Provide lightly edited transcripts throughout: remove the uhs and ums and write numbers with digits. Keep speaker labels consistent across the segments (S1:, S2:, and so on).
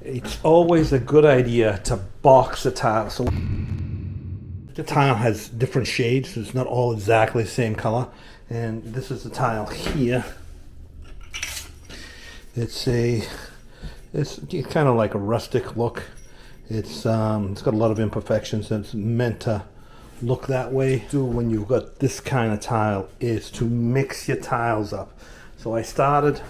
S1: It's always a good idea to box the tile. So the tile has different shades. It's not all exactly the same color. And this is the tile here. It's kind of like a rustic look. It's got a lot of imperfections, and it's meant to look that way. Do when you've got this kind of tile is to mix your tiles up. So I started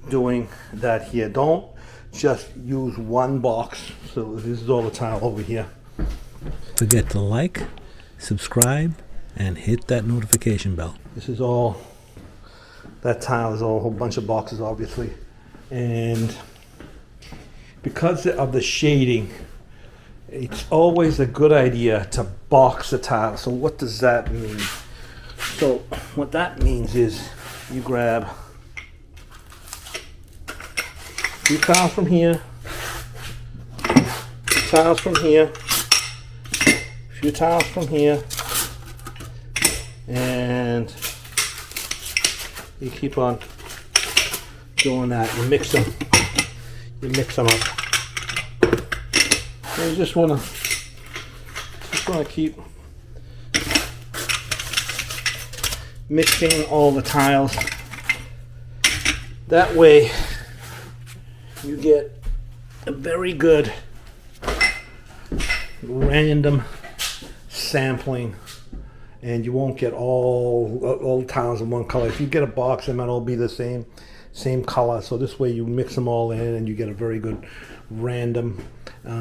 S1: doing that here. Don't just use one box. So this is all the tile over here.
S2: Forget to like, subscribe, and hit that notification bell.
S1: This is all, that tile is all a whole bunch of boxes, obviously. And because of the shading, it's always a good idea to box the tile. So what does that mean? So what that means is you grab a few tiles from here, tiles from here, a few tiles from here, and you keep on doing that. You mix them up. And you just wanna keep mixing all the tiles. That way you get a very good random sampling, and you won't get all tiles in one color. If you get a box, they might all be the same color. So this way you mix them all in and you get a very good random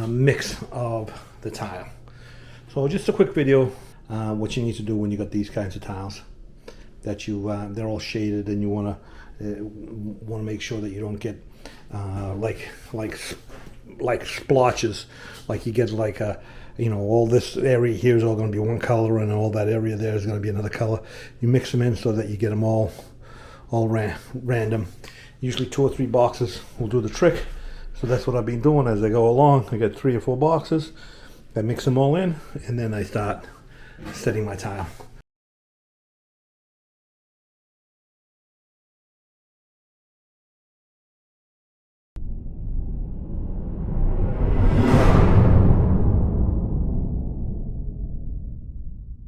S1: mix of the tile. So just a quick video, what you need to do when you got these kinds of tiles, that you they're all shaded, and you want to make sure that you don't get like splotches, like you get like a, you know, all this area here is all going to be one color, and all that area there is going to be another color. You mix them in so that you get them all random. Usually 2 or 3 boxes will do the trick. So that's what I've been doing as I go along. I got 3 or 4 boxes. I mix them all in, and then I start setting my tile.